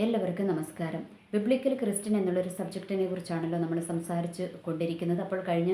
എല്ലാവർക്കും നമസ്കാരം. Biblical Christian എന്നുള്ളൊരു സബ്ജക്റ്റിനെ കുറിച്ചാണല്ലോ നമ്മൾ സംസാരിച്ച് കൊണ്ടിരിക്കുന്നത്. അപ്പോൾ കഴിഞ്ഞ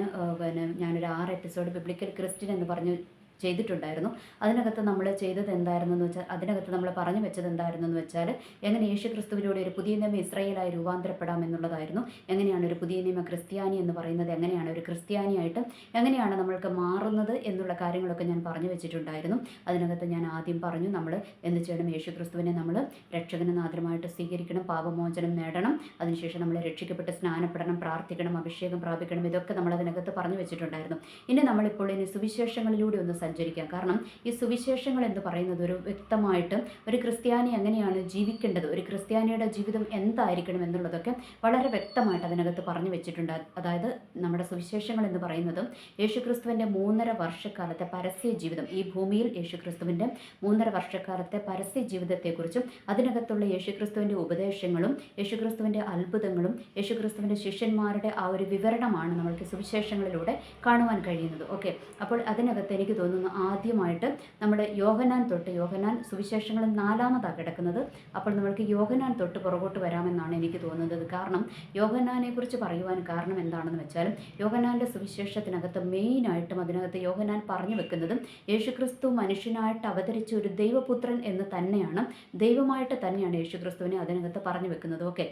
ഞാനൊരു 6 എപ്പിസോഡ് ബിബ്ലിക്കൽ ക്രിസ്ത്യൻ എന്ന് പറഞ്ഞ് ചെയ്തിട്ടുണ്ടായിരുന്നു. അതിനകത്ത് നമ്മൾ ചെയ്തത് എന്തായിരുന്നെന്ന് വെച്ചാൽ അതിനകത്ത് നമ്മൾ പറഞ്ഞു വെച്ചത് എന്തായിരുന്നെന്ന് വെച്ചാൽ എങ്ങനെ യേശു ക്രിസ്തുവിലൂടെ ഒരു പുതിയ നിയമ ഇസ്രായേലായി രൂപാന്തരപ്പെടാം എന്നുള്ളതായിരുന്നു. എങ്ങനെയാണ് ഒരു പുതിയ നിയമ ക്രിസ്ത്യാനി എന്ന് പറയുന്നത്, എങ്ങനെയാണ് ഒരു ക്രിസ്ത്യാനിയായിട്ട് എങ്ങനെയാണ് നമ്മൾക്ക് മാറുന്നത് എന്നുള്ള കാര്യങ്ങളൊക്കെ ഞാൻ പറഞ്ഞു വെച്ചിട്ടുണ്ടായിരുന്നു. അതിനകത്ത് ഞാൻ ആദ്യം പറഞ്ഞു നമ്മൾ എന്ത് ചെയ്യണം, യേശു ക്രിസ്തുവിനെ നമ്മൾ രക്ഷകനും നാഥനുമായിട്ട് സ്വീകരിക്കണം, പാപമോചനം നേടണം, അതിനുശേഷം നമ്മൾ രക്ഷിക്കപ്പെട്ട് സ്നാനപ്പെടണം, പ്രാർത്ഥിക്കണം, അഭിഷേകം പ്രാപിക്കണം. ഇതൊക്കെ നമ്മൾ അതിനകത്ത് പറഞ്ഞു വെച്ചിട്ടുണ്ടായിരുന്നു. ഇനി സുവിശേഷങ്ങളിലൂടെ ഒന്ന് സഞ്ചരിക്കാം. കാരണം ഈ സുവിശേഷങ്ങൾ എന്ന് പറയുന്നത് ഒരു വ്യക്തമായിട്ട് ഒരു ക്രിസ്ത്യാനി എങ്ങനെയാണ് ജീവിക്കേണ്ടത്, ഒരു ക്രിസ്ത്യാനിയുടെ ജീവിതം എന്തായിരിക്കണം എന്നുള്ളതൊക്കെ വളരെ വ്യക്തമായിട്ട് അതിനകത്ത് പറഞ്ഞു വെച്ചിട്ടുണ്ട്. അതായത് നമ്മുടെ സുവിശേഷങ്ങൾ എന്ന് പറയുന്നത് യേശുക്രിസ്തുവിൻ്റെ 3.5 വർഷക്കാലത്തെ പരസ്യ ജീവിതം, ഈ ഭൂമിയിൽ യേശുക്രിസ്തുവിൻ്റെ 3.5 വർഷക്കാലത്തെ പരസ്യ ജീവിതത്തെക്കുറിച്ചും അതിനകത്തുള്ള യേശുക്രിസ്തുവിൻ്റെ ഉപദേശങ്ങളും യേശുക്രിസ്തുവിൻ്റെ അത്ഭുതങ്ങളും യേശുക്രിസ്തുവിൻ്റെ ശിഷ്യന്മാരുടെ ആ ഒരു വിവരണമാണ് നമ്മൾക്ക് സുവിശേഷങ്ങളിലൂടെ കാണുവാൻ കഴിയുന്നത്. ഓക്കെ, അപ്പോൾ അതിനകത്ത് എനിക്ക് തോന്നുന്നു ആദ്യമായിട്ട് നമ്മുടെ യോഹന്നാൻ സുവിശേഷങ്ങളിൽ 4-ാമതാണ് കിടക്കുന്നത്. അപ്പോൾ നമ്മൾക്ക് യോഹന്നാൻ തൊട്ട് പുറകോട്ട് വരാമെന്നാണ് എനിക്ക് തോന്നുന്നത്. കാരണം യോഹന്നാനെ കുറിച്ച് പറയുവാൻ കാരണം എന്താണെന്ന് വെച്ചാൽ യോഹന്നാൻ്റെ സുവിശേഷത്തിനകത്ത് മെയിനായിട്ടും അതിനകത്ത് യോഹന്നാൻ പറഞ്ഞു വെക്കുന്നതും യേശുക്രിസ്തു മനുഷ്യനായിട്ട് അവതരിച്ച ഒരു ദൈവപുത്രൻ എന്ന് തന്നെയാണ്, ദൈവമായിട്ട് തന്നെയാണ് യേശുക്രിസ്തുവിനെ അതിനകത്ത് പറഞ്ഞു വെക്കുന്നത്. ഓക്കെ,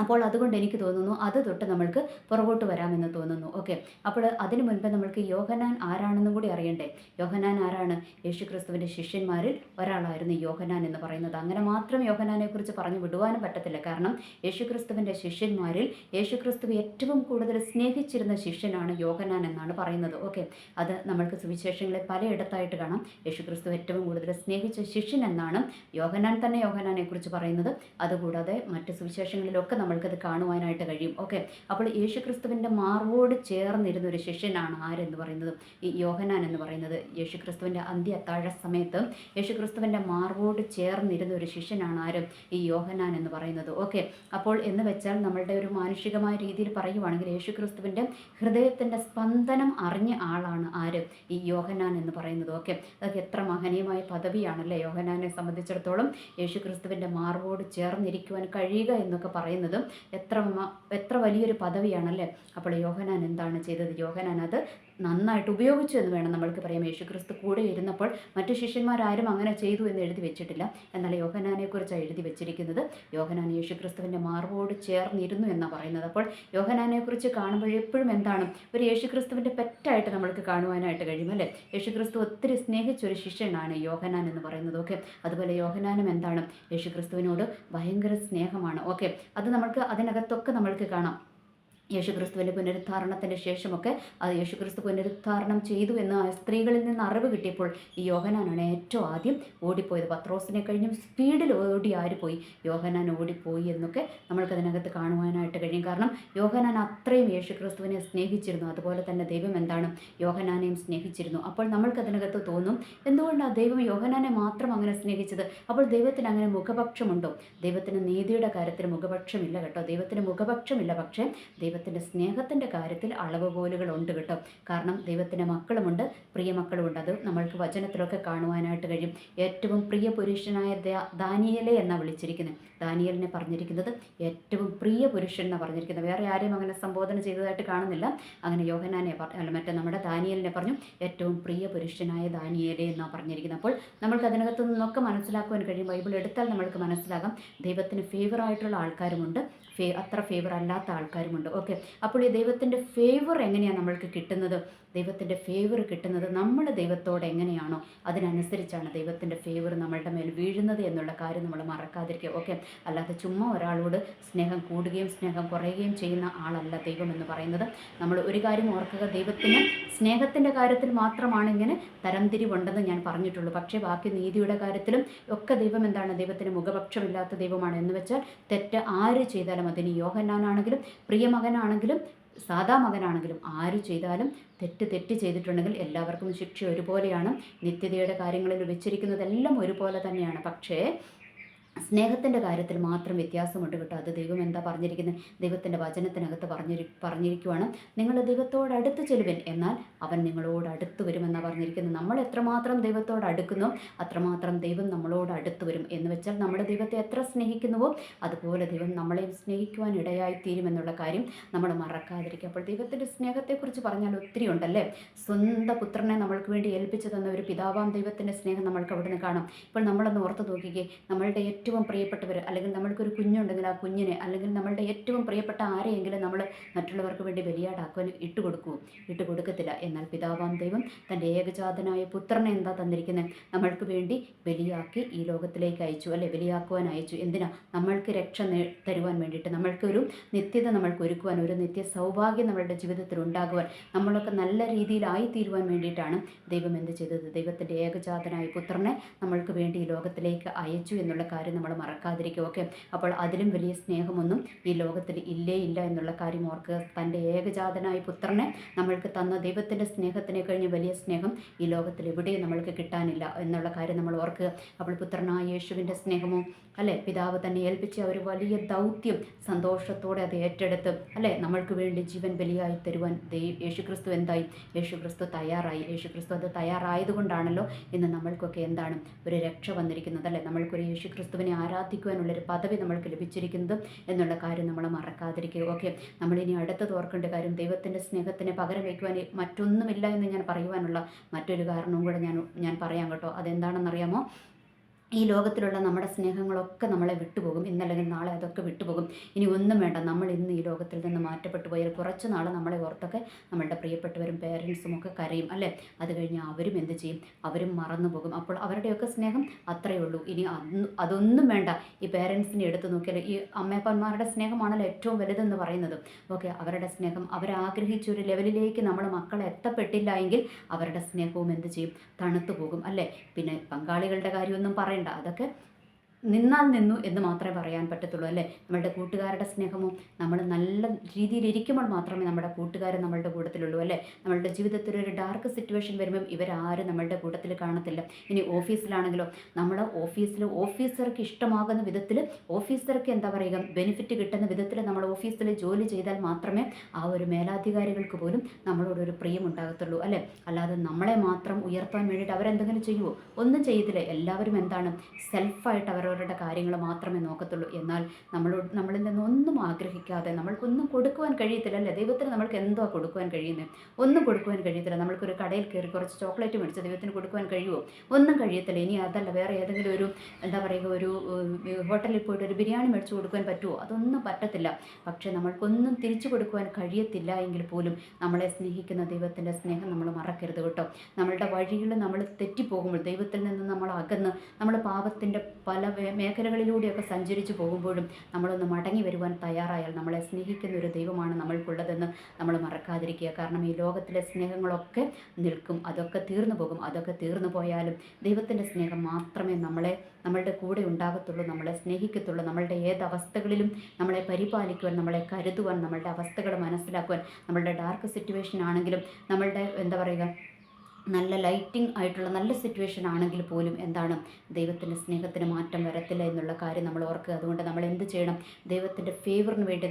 അപ്പോൾ അതുകൊണ്ട് എനിക്ക് തോന്നുന്നു അത് തൊട്ട് നമ്മൾക്ക് പുറകോട്ട് വരാമെന്ന് തോന്നുന്നു. ഓക്കെ, അപ്പോൾ അതിനു മുൻപ് നമ്മൾക്ക് യോഹന്നാൻ ആരാണെന്നും കൂടി അറിയണ്ടേ. യോഹന്നാൻ ആരാണ്? യേശുക്രിസ്തുവിൻ്റെ ശിഷ്യന്മാരിൽ ഒരാളായിരുന്നു യോഹന്നാൻ എന്ന് പറയുന്നത്. അങ്ങനെ മാത്രം യോഹന്നാനെ കുറിച്ച് പറഞ്ഞു വിടുവാനും പറ്റത്തില്ല. കാരണം യേശുക്രിസ്തുവിൻ്റെ ശിഷ്യന്മാരിൽ യേശുക്രിസ്തു ഏറ്റവും കൂടുതൽ സ്നേഹിച്ചിരുന്ന ശിഷ്യനാണ് യോഹന്നാൻ എന്നാണ് പറയുന്നത്. ഓക്കെ, അത് നമ്മൾക്ക് സുവിശേഷങ്ങളിൽ പലയിടത്തായിട്ട് കാണാം. യേശുക്രിസ്തു ഏറ്റവും കൂടുതൽ സ്നേഹിച്ച ശിഷ്യൻ എന്നാണ് യോഹന്നാൻ തന്നെ യോഹന്നാനെ കുറിച്ച് പറയുന്നത്. അതുകൂടാതെ മറ്റ് സുവിശേഷങ്ങളിലൊക്കെ നമ്മൾക്കത് കാണുവാനായിട്ട് കഴിയും. ഓക്കെ, അപ്പോൾ യേശുക്രിസ്തുവിൻ്റെ മാർവോട് ചേർന്നിരുന്ന ഒരു ശിഷ്യനാണ് ആരെന്ന് പറയുന്നത്, ഈ യോഹന്നാൻ എന്ന് പറയുന്നത്. യേശുക്രിസ്തുവിൻ്റെ അന്ത്യ അത്താഴ സമയത്ത് യേശുക്രിസ്തുവിൻ്റെ മാർവോട് ചേർന്നിരുന്ന ഒരു ശിഷ്യനാണ് ആരും ഈ യോഹന്നാൻ എന്ന് പറയുന്നത്. ഓക്കെ, അപ്പോൾ എന്ന് വെച്ചാൽ നമ്മളുടെ ഒരു മാനുഷികമായ രീതിയിൽ പറയുവാണെങ്കിൽ യേശുക്രിസ്തുവിൻ്റെ ഹൃദയത്തിൻ്റെ സ്പന്ദനം അറിഞ്ഞ ആളാണ് ആര്? ഈ യോഹന്നാൻ എന്ന് പറയുന്നത്. ഓക്കെ, അതൊക്കെ എത്ര മഹനീയമായ പദവിയാണല്ലേ യോഹന്നാനെ സംബന്ധിച്ചിടത്തോളം. യേശുക്രിസ്തുവിൻ്റെ മാർവോട് ചേർന്നിരിക്കുവാൻ കഴിയുക എന്നൊക്കെ പറയുന്നത് എത്ര വലിയൊരു പദവിയാണല്ലേ. അപ്പോൾ യോഹന്നാൻ എന്താണ് ചെയ്തത്? യോഹന്നാൻ അത് നന്നായിട്ട് ഉപയോഗിച്ചു എന്ന് വേണം നമ്മൾക്ക് പറയാം. യേശുക്രിസ്തു കൂടെ ഇരുന്നപ്പോൾ മറ്റു ശിഷ്യന്മാരാരും അങ്ങനെ ചെയ്തു എന്ന് എഴുതി വെച്ചിട്ടില്ല. എന്നാൽ യോഹന്നാനെക്കുറിച്ചാണ് എഴുതി വെച്ചിരിക്കുന്നത്. യോഹന്നാൻ യേശുക്രിസ്തുവിൻ്റെ മാർവോട് ചേർന്നിരുന്നു എന്നാണ് പറയുന്നത്. അപ്പോൾ യോഹന്നാനെക്കുറിച്ച് കാണുമ്പോൾ എപ്പോഴും എന്താണ്, ഒരു യേശുക്രിസ്തുവിൻ്റെ പെറ്റായിട്ട് നമ്മൾക്ക് കാണുവാനായിട്ട് കഴിയും അല്ലേ. യേശുക്രിസ്തു ഒത്തിരി സ്നേഹിച്ചൊരു ശിഷ്യനാണ് യോഹന്നാൻ എന്ന് പറയുന്നത്. ഓക്കെ, അതുപോലെ യോഹന്നാനും എന്താണ്, യേശുക്രിസ്തുവിനോട് ഭയങ്കര സ്നേഹമാണ്. ഓക്കെ, അത് നമുക്ക് അതിനകത്തൊക്കെ നമ്മൾക്ക് കാണാം. യേശുക്രിസ്തുവിൻ്റെ പുനരുദ്ധാരണത്തിന് ശേഷമൊക്കെ അത് യേശുക്രിസ്തു പുനരുദ്ധാരണം ചെയ്തു എന്ന് ആ സ്ത്രീകളിൽ നിന്ന് അറിവ് കിട്ടിയപ്പോൾ ഈ യോഹന്നാനാണ് ഏറ്റവും ആദ്യം ഓടിപ്പോയത്. പത്രോസിനെ കഴിഞ്ഞും സ്പീഡിൽ ഓടി ആര് പോയി? യോഹന്നാൻ ഓടിപ്പോയി എന്നൊക്കെ നമ്മൾക്കതിനകത്ത് കാണുവാനായിട്ട് കഴിയും. കാരണം യോഹന്നാൻ അത്രയും യേശുക്രിസ്തുവിനെ സ്നേഹിച്ചിരുന്നു. അതുപോലെ തന്നെ ദൈവം എന്താണ്, യോഹന്നാനെയും സ്നേഹിച്ചിരുന്നു. അപ്പോൾ നമ്മൾക്കതിനകത്ത് തോന്നും, എന്തുകൊണ്ടാണ് ദൈവം യോഹന്നാനെ മാത്രം അങ്ങനെ സ്നേഹിച്ചത്? അപ്പോൾ ദൈവത്തിന് അങ്ങനെ മുഖപക്ഷമുണ്ടോ? ദൈവത്തിന് നീതിയുടെ കാര്യത്തിൽ മുഖപക്ഷമില്ല കേട്ടോ. ദൈവത്തിന് മുഖപക്ഷമില്ല. പക്ഷേ ദൈവത്തിൻ്റെ സ്നേഹത്തിൻ്റെ കാര്യത്തിൽ അളവുകോലുകളുണ്ട് കേട്ടോ. കാരണം ദൈവത്തിൻ്റെ മക്കളുമുണ്ട്, പ്രിയ മക്കളുമുണ്ട്. അത് നമ്മൾക്ക് വചനത്തിലൊക്കെ കാണുവാനായിട്ട് കഴിയും. ഏറ്റവും പ്രിയ പുരുഷനായ ദാനിയേലെ എന്നാണ് വിളിച്ചിരിക്കുന്നത്. ദാനിയേലിനെ പറഞ്ഞിരിക്കുന്നത് ഏറ്റവും പ്രിയ പുരുഷൻ എന്നാണ് പറഞ്ഞിരിക്കുന്നത്. വേറെ ആരെയും അങ്ങനെ സംബോധന ചെയ്തതായിട്ട് കാണുന്നില്ല. അങ്ങനെ യോഹന്നാനെ മറ്റേ നമ്മുടെ ദാനിയേലിനെ പറഞ്ഞു ഏറ്റവും പ്രിയ പുരുഷനായ ദാനിയേലെ എന്നാണ് പറഞ്ഞിരിക്കുന്നത്. അപ്പോൾ നമ്മൾക്ക് അതിനകത്തു നിന്നൊക്കെ മനസ്സിലാക്കുവാൻ കഴിയും. ബൈബിൾ എടുത്താൽ നമ്മൾക്ക് മനസ്സിലാകാം ദൈവത്തിന് ഫേവറായിട്ടുള്ള ആൾക്കാരുമുണ്ട്, അത്ര ഫേവർ അല്ലാത്ത ആൾക്കാരുമുണ്ട്. ഓക്കെ, അപ്പോൾ ഈ ദൈവത്തിൻ്റെ ഫേവർ എങ്ങനെയാണ് നമ്മൾക്ക് കിട്ടുന്നത്? ദൈവത്തിൻ്റെ ഫേവർ കിട്ടുന്നത് നമ്മൾ ദൈവത്തോട് എങ്ങനെയാണോ അതിനനുസരിച്ചാണ് ദൈവത്തിൻ്റെ ഫേവർ നമ്മളുടെ മേൽ വീഴുന്നത് എന്നുള്ള കാര്യം നമ്മൾ മറക്കാതിരിക്കുക. ഓക്കെ, അല്ലാതെ ചുമ്മാ ഒരാളോട് സ്നേഹം കൂടുകയും സ്നേഹം കുറയുകയും ചെയ്യുന്ന ആളല്ല ദൈവം എന്ന് പറയുന്നത്. നമ്മൾ ഒരു കാര്യം ഓർക്കുക, ദൈവത്തിന് സ്നേഹത്തിൻ്റെ കാര്യത്തിൽ മാത്രമാണ് ഇങ്ങനെ തരംതിരിവുണ്ടെന്ന് ഞാൻ പറഞ്ഞിട്ടുള്ളൂ. പക്ഷേ ബാക്കി നീതിയുടെ കാര്യത്തിലും ഒക്കെ ദൈവം എന്താണ്, ദൈവത്തിന് മുഖപക്ഷമില്ലാത്ത ദൈവമാണ്. എന്ന് വെച്ചാൽ തെറ്റ് ആര് ചെയ്താലും, അതിന് യോഹന്നാനാണെങ്കിലും പ്രിയമകനാണെങ്കിലും സാധാ മകനാണെങ്കിലും ആര് ചെയ്താലും തെറ്റ് ചെയ്തിട്ടുണ്ടെങ്കിൽ എല്ലാവർക്കും ശിക്ഷ ഒരുപോലെയാണ്. നിത്യതയുടെ കാര്യങ്ങളിൽ വെച്ചിരിക്കുന്നതെല്ലാം ഒരുപോലെ തന്നെയാണ്. പക്ഷേ സ്നേഹത്തിൻ്റെ കാര്യത്തിൽ മാത്രം വ്യത്യാസമുണ്ട് കേട്ടോ. അത് ദൈവം എന്താ പറഞ്ഞിരിക്കുന്നത്, ദൈവത്തിൻ്റെ വചനത്തിനകത്ത് പറഞ്ഞിരിക്കുവാണ്, നിങ്ങൾ ദൈവത്തോട് അടുത്ത് ചെല്ലുവിൻ, എന്നാൽ അവൻ നിങ്ങളോട് അടുത്ത് വരുമെന്നാണ് പറഞ്ഞിരിക്കുന്നത്. നമ്മൾ എത്രമാത്രം ദൈവത്തോട് അടുക്കുന്നോ അത്രമാത്രം ദൈവം നമ്മളോട് അടുത്ത് വരും. എന്ന് വെച്ചാൽ നമ്മുടെ ദൈവത്തെ എത്ര സ്നേഹിക്കുന്നുവോ അതുപോലെ ദൈവം നമ്മളെയും സ്നേഹിക്കുവാൻ ഇടയായിത്തീരുമെന്നുള്ള കാര്യം നമ്മൾ മറക്കാതിരിക്കുക. അപ്പോൾ ദൈവത്തിൻ്റെ സ്നേഹത്തെക്കുറിച്ച് പറഞ്ഞാൽ ഒത്തിരി ഉണ്ടല്ലേ. സ്വന്തം പുത്രനെ നമ്മൾക്ക് വേണ്ടി ഏൽപ്പിച്ചു തന്ന ഒരു പിതാവാം ദൈവത്തിൻ്റെ സ്നേഹം നമ്മൾക്ക് അവിടെ നിന്ന് കാണാം. ഇപ്പോൾ നമ്മളൊന്ന് ഓർത്ത് നോക്കിക്കേ, നമ്മളുടെ ഏറ്റവും പ്രിയപ്പെട്ടവർ, അല്ലെങ്കിൽ നമ്മൾക്കൊരു കുഞ്ഞുണ്ടെങ്കിൽ ആ കുഞ്ഞിനെ, അല്ലെങ്കിൽ നമ്മളുടെ ഏറ്റവും പ്രിയപ്പെട്ട ആരെയെങ്കിലും നമ്മൾ മറ്റുള്ളവർക്ക് വേണ്ടി ബലിയാടാക്കുവാൻ കൊടുക്കത്തില്ല. എന്നാൽ പിതാവാം ദൈവം തൻ്റെ ഏകജാതനായ പുത്രനെ എന്താ തന്നിരിക്കുന്നത്, നമ്മൾക്ക് വേണ്ടി ബലിയാക്കി ഈ ലോകത്തിലേക്ക് അയച്ചു, അല്ലെ, ബലിയാക്കുവാൻ അയച്ചു. എന്തിനാ? നമ്മൾക്ക് രക്ഷ തരുവാൻ വേണ്ടിയിട്ട്, നമ്മൾക്കൊരു നിത്യത നമ്മൾക്ക് ഒരുക്കുവാൻ, ഒരു നിത്യ സൗഭാഗ്യം നമ്മളുടെ ജീവിതത്തിൽ ഉണ്ടാകുവാൻ, നമ്മളൊക്കെ നല്ല രീതിയിലായി തീരുവാൻ വേണ്ടിയിട്ടാണ് ദൈവം എന്ത് ചെയ്തത്, ദൈവത്തിൻ്റെ ഏകജാതനായ പുത്രനെ നമ്മൾക്ക് വേണ്ടി ഈ ലോകത്തിലേക്ക് അയച്ചു എന്നുള്ള കാര്യം നമ്മൾ മറക്കാതിരിക്കുക. ഓക്കെ, അപ്പോൾ അതിലും വലിയ സ്നേഹമൊന്നും ഈ ലോകത്തിൽ ഇല്ല എന്നുള്ള കാര്യം ഓർക്കുക. തൻ്റെ ഏകജാതനായ പുത്രനെ നമ്മൾക്ക് തന്ന ദൈവത്തിൻ്റെ സ്നേഹത്തിനെ കഴിഞ്ഞ് വലിയ സ്നേഹം ഈ ലോകത്തിൽ എവിടെയും നമ്മൾക്ക് കിട്ടാനില്ല എന്നുള്ള കാര്യം നമ്മൾ ഓർക്കുക. അപ്പോൾ പുത്രനായ യേശുവിൻ്റെ സ്നേഹമോ, അല്ലേ, പിതാവ് തന്നെ ഏൽപ്പിച്ച ഒരു വലിയ ദൗത്യം സന്തോഷത്തോടെ അത് ഏറ്റെടുത്ത്, അല്ലേ, നമ്മൾക്ക് വേണ്ടി ജീവൻ ബലിയായി തരുവാൻ യേശുക്രിസ്തു എന്തായി, യേശുക്രിസ്തു തയ്യാറായി. യേശുക്രിസ്തു അത് തയ്യാറായതുകൊണ്ടാണല്ലോ ഇന്ന് നമ്മൾക്കൊക്കെ എന്താണ് ഒരു രക്ഷ വന്നിരിക്കുന്നത്, അല്ലേ, നമ്മൾക്കൊരു യേശുക്രിസ്തുവിനെ ആരാധിക്കുവാനുള്ളൊരു പദവി നമ്മൾക്ക് ലഭിച്ചിരിക്കുന്നത് എന്നുള്ള കാര്യം നമ്മൾ മറക്കാതിരിക്കുക. ഓക്കെ, നമ്മളിനി അടുത്തത് ഓർക്കേണ്ട കാര്യം, ദൈവത്തിൻ്റെ സ്നേഹത്തിന് പകരം വയ്ക്കുവാൻ മറ്റൊന്നുമില്ല എന്ന് ഞാൻ പറയുവാനുള്ള മറ്റൊരു കാരണവും കൂടെ ഞാൻ പറയാം കേട്ടോ. അതെന്താണെന്നറിയാമോ? ഈ ലോകത്തിലുള്ള നമ്മുടെ സ്നേഹങ്ങളൊക്കെ നമ്മളെ വിട്ടുപോകും. ഇന്നല്ലെങ്കിൽ നാളെ അതൊക്കെ വിട്ടുപോകും. ഇനി ഒന്നും വേണ്ട, നമ്മൾ ഇന്ന് ഈ ലോകത്തിൽ നിന്ന് മാറ്റപ്പെട്ടു പോയാൽ കുറച്ച് നാൾ നമ്മളെ ഓർത്തൊക്കെ നമ്മളുടെ പ്രിയപ്പെട്ടവരും പേരൻസും ഒക്കെ കരയും, അല്ലേ. അത് കഴിഞ്ഞ് അവരും എന്ത് ചെയ്യും, അവരും മറന്നു പോകും. അപ്പോൾ അവരുടെയൊക്കെ സ്നേഹം അത്രയേ ഉള്ളൂ. ഇനി അതൊന്നും വേണ്ട. ഈ പേരൻസിനെ എടുത്തു നോക്കിയാൽ ഈ അമ്മയപ്പന്മാരുടെ സ്നേഹമാണല്ലോ ഏറ്റവും വലുതെന്ന് പറയുന്നത്. ഓക്കെ, അവരുടെ സ്നേഹം അവരാഗ്രഹിച്ച ഒരു ലെവലിലേക്ക് നമ്മൾ മക്കളെ എത്തപ്പെട്ടില്ല എങ്കിൽ അവരുടെ സ്നേഹവും എന്ത് ചെയ്യും, തണുത്തു പോകും, അല്ലേ. പിന്നെ പങ്കാളികളുടെ കാര്യമൊന്നും പറയണ്ട, അതൊക്കെ നിന്നാൽ നിന്നു എന്ന് മാത്രമേ പറയാൻ പറ്റത്തുള്ളൂ, അല്ലേ. നമ്മളുടെ കൂട്ടുകാരുടെ സ്നേഹവും, നമ്മൾ നല്ല രീതിയിൽ ഇരിക്കുമ്പോൾ മാത്രമേ നമ്മുടെ കൂട്ടുകാരൻ നമ്മളുടെ കൂട്ടത്തിലുള്ളൂ, അല്ലേ. നമ്മളുടെ ജീവിതത്തിൽ ഒരു ഡാർക്ക് സിറ്റുവേഷൻ വരുമ്പം ഇവരാരും നമ്മളുടെ കൂട്ടത്തിൽ കാണത്തില്ല. ഇനി ഓഫീസിലാണെങ്കിലോ, നമ്മൾ ഓഫീസിൽ ഓഫീസർക്ക് ഇഷ്ടമാകുന്ന വിധത്തിൽ, ഓഫീസർക്ക് എന്താ പറയുക, ബെനിഫിറ്റ് കിട്ടുന്ന വിധത്തിൽ നമ്മൾ ഓഫീസിൽ ജോലി ചെയ്താൽ മാത്രമേ ആ ഒരു മേലാധികാരികൾക്ക് പോലും നമ്മളോടൊരു പ്രിയം ഉണ്ടാകത്തുള്ളൂ, അല്ലേ. അല്ലാതെ നമ്മളെ മാത്രം ഉയർത്താൻ വേണ്ടിയിട്ട് അവരെന്തെങ്കിലും ചെയ്യുമോ? ഒന്നും ചെയ്യത്തില്ല. എല്ലാവരും എന്താണ്, സെൽഫായിട്ട് അവരുടെ കാര്യങ്ങൾ മാത്രമേ നോക്കത്തുള്ളൂ. എന്നാൽ നമ്മളിൽ നിന്നൊന്നും ആഗ്രഹിക്കാതെ, നമ്മൾക്കൊന്നും കൊടുക്കുവാൻ കഴിയത്തില്ല, അല്ലേ. ദൈവത്തിന് നമ്മൾക്ക് എന്തോ കൊടുക്കുവാൻ കഴിയുന്നത്? ഒന്നും കൊടുക്കുവാൻ കഴിയത്തില്ല. നമ്മൾക്കൊരു കടയിൽ കയറി കുറച്ച് ചോക്ലേറ്റ് മേടിച്ച് ദൈവത്തിന് കൊടുക്കുവാൻ കഴിയുമോ? ഒന്നും കഴിയത്തില്ല. ഇനി അതല്ല, വേറെ ഏതെങ്കിലും ഒരു എന്താ പറയുക, ഒരു ഹോട്ടലിൽ പോയിട്ട് ഒരു ബിരിയാണി മേടിച്ച് കൊടുക്കുവാൻ പറ്റുമോ? അതൊന്നും പറ്റത്തില്ല. പക്ഷേ നമ്മൾക്കൊന്നും തിരിച്ചു കൊടുക്കുവാൻ കഴിയത്തില്ല എങ്കിൽ പോലും നമ്മളെ സ്നേഹിക്കുന്ന ദൈവത്തിൻ്റെ സ്നേഹം നമ്മൾ മറക്കരുത് കേട്ടോ. നമ്മളുടെ വഴികളിൽ നമ്മൾ തെറ്റിപ്പോകുമ്പോൾ, ദൈവത്തിൽ നിന്ന് നമ്മൾ അകന്ന്, നമ്മൾ പാപത്തിൻ്റെ പല മേഖലകളിലൂടെയൊക്കെ സഞ്ചരിച്ചു പോകുമ്പോഴും നമ്മളൊന്ന് മടങ്ങി വരുവാൻ തയ്യാറായാൽ നമ്മളെ സ്നേഹിക്കുന്ന ഒരു ദൈവമാണ് നമ്മൾക്കുള്ളതെന്ന് നമ്മൾ മറക്കാതിരിക്കുക. കാരണം ഈ ലോകത്തിലെ സ്നേഹങ്ങളൊക്കെ നിൽക്കും, അതൊക്കെ തീർന്നു പോകും. അതൊക്കെ തീർന്നു പോയാലും ദൈവത്തിൻ്റെ സ്നേഹം മാത്രമേ നമ്മളുടെ കൂടെ ഉണ്ടാകത്തുള്ളൂ, നമ്മളെ സ്നേഹിക്കത്തുള്ളൂ. നമ്മളുടെ ഏത് അവസ്ഥകളിലും നമ്മളെ പരിപാലിക്കുവാൻ, നമ്മളെ കരുതുവാൻ, നമ്മളുടെ അവസ്ഥകൾ മനസ്സിലാക്കുവാൻ, നമ്മളുടെ ഡാർക്ക് സിറ്റുവേഷൻ ആണെങ്കിലും, നമ്മളുടെ എന്താ പറയുക, നല്ല ലൈറ്റിംഗ് ആയിട്ടുള്ള നല്ല സിറ്റുവേഷൻ ആണെങ്കിൽ പോലും എന്താണ്, ദൈവത്തിൻ്റെ സ്നേഹത്തിന് മാറ്റം വരത്തില്ല എന്നുള്ള കാര്യം നമ്മൾ ഓർക്കുക. അതുകൊണ്ട് നമ്മൾ എന്ത് ചെയ്യണം, ദൈവത്തിൻ്റെ ഫേവറിന് വേണ്ടി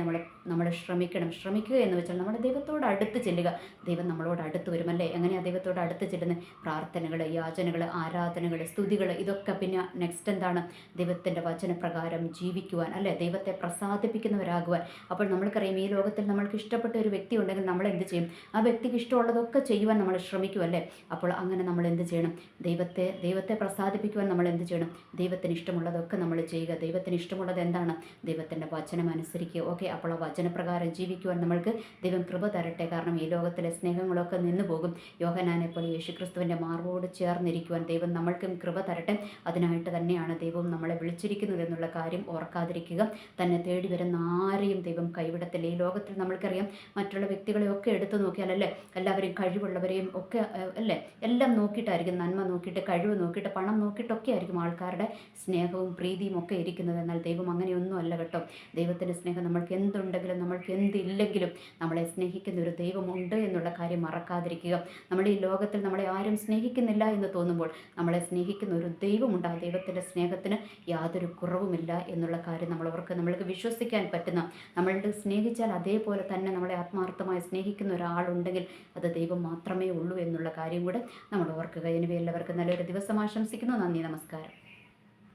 നമ്മൾ ശ്രമിക്കുക എന്ന് വെച്ചാൽ നമ്മുടെ ദൈവത്തോട് അടുത്ത് ചെല്ലുക. ദൈവം നമ്മളോട് അടുത്ത് വരും, അല്ലേ. എങ്ങനെയാണ് ദൈവത്തോട് അടുത്ത് ചെല്ലുന്നത്? പ്രാർത്ഥനകൾ, യാചനകൾ, ആരാധനകൾ, സ്തുതികൾ, ഇതൊക്കെ. പിന്നെ നെക്സ്റ്റ് എന്താണ്, ദൈവത്തിൻ്റെ വചനപ്രകാരം ജീവിക്കുവാൻ, അല്ലേ, ദൈവത്തെ പ്രസാദിപ്പിക്കുന്നവരാകുവാൻ. അപ്പോൾ നമ്മൾക്കറിയാം, ഈ ലോകത്തിൽ നമ്മൾക്ക് ഇഷ്ടപ്പെട്ട ഒരു വ്യക്തി ഉണ്ടെങ്കിൽ നമ്മൾ എന്ത് ചെയ്യും, ആ വ്യക്തിക്ക് ഇഷ്ടമുള്ളതൊക്കെ ചെയ്യുവാൻ നമ്മൾ ശ്രമിക്കും, അല്ലേ. അപ്പോൾ അങ്ങനെ നമ്മൾ എന്ത് ചെയ്യണം, ദൈവത്തെ പ്രസാദിപ്പിക്കുവാൻ നമ്മൾ എന്ത് ചെയ്യണം, ദൈവത്തിന് ഇഷ്ടമുള്ളതൊക്കെ നമ്മൾ ചെയ്യുക. ദൈവത്തിന് ഇഷ്ടമുള്ളത് എന്താണ്? ദൈവത്തിൻ്റെ വചനം അനുസരിക്കുക. ഓക്കെ, അപ്പോൾ ആ വചനപ്രകാരം ജീവിക്കുവാൻ നമ്മൾക്ക് ദൈവം കൃപ തരട്ടെ. കാരണം ഈ ലോകത്തിലെ സ്നേഹങ്ങളൊക്കെ നിന്നു പോകും. യോഹന്നാനെ പോലെ യേശുക്രിസ്തുവിൻ്റെ മാർവോട് ചേർന്നിരിക്കുവാൻ ദൈവം നമ്മൾക്കും കൃപ തരട്ടെ. അതിനായിട്ട് തന്നെയാണ് ദൈവം നമ്മളെ വിളിച്ചിരിക്കുന്നത് എന്നുള്ള കാര്യം ഓർക്കാതിരിക്കുക. തന്നെ തേടി വരുന്ന ആരെയും ദൈവം കൈവിടത്തില്ല. ഈ ലോകത്തിൽ നമ്മൾക്കറിയാം, മറ്റുള്ള വ്യക്തികളെയൊക്കെ എടുത്തു നോക്കിയാൽ, അല്ലേ, എല്ലാവരെയും കഴിവുള്ളവരെയും ഒക്കെ, അല്ലേ, എല്ലാം നോക്കിയിട്ടായിരിക്കും, നന്മ നോക്കിയിട്ട്, കഴിവ് നോക്കിയിട്ട്, പണം നോക്കിയിട്ടൊക്കെ ആയിരിക്കും ആൾക്കാരുടെ സ്നേഹവും പ്രീതിയും ഒക്കെ ഇരിക്കുന്നത്. എന്നാൽ ദൈവം അങ്ങനെയൊന്നും അല്ല കേട്ടോ. ദൈവത്തിൻ്റെ സ്നേഹം നമ്മൾക്ക് എന്തുണ്ടെങ്കിലും നമ്മൾക്ക് എന്തില്ലെങ്കിലും നമ്മളെ സ്നേഹിക്കുന്ന ഒരു ദൈവമുണ്ട് എന്നുള്ള കാര്യം മറക്കാതിരിക്കുക. നമ്മുടെ ഈ ലോകത്തിൽ നമ്മളെ ആരും സ്നേഹിക്കുന്നില്ല എന്ന് തോന്നുമ്പോൾ നമ്മളെ സ്നേഹിക്കുന്ന ഒരു ദൈവമുണ്ട്. ആ ദൈവത്തിൻ്റെ സ്നേഹത്തിന് യാതൊരു കുറവുമില്ല എന്നുള്ള കാര്യം നമ്മൾ ഓർക്കുക. നമ്മൾക്ക് വിശ്വസിക്കാൻ പറ്റുന്ന, നമ്മളുടെ സ്നേഹിച്ചാൽ അതേപോലെ തന്നെ നമ്മളെ ആത്മാർത്ഥമായി സ്നേഹിക്കുന്ന ഒരാളുണ്ടെങ്കിൽ അത് ദൈവം മാത്രമേ ഉള്ളൂ എന്നുള്ള കാര്യം കൂടെ നമ്മൾ ഓർക്കുക. എനിവേ എല്ലാവർക്കും നല്ലൊരു ദിവസം ആശംസിക്കുന്നു. നന്ദി, നമസ്കാരം.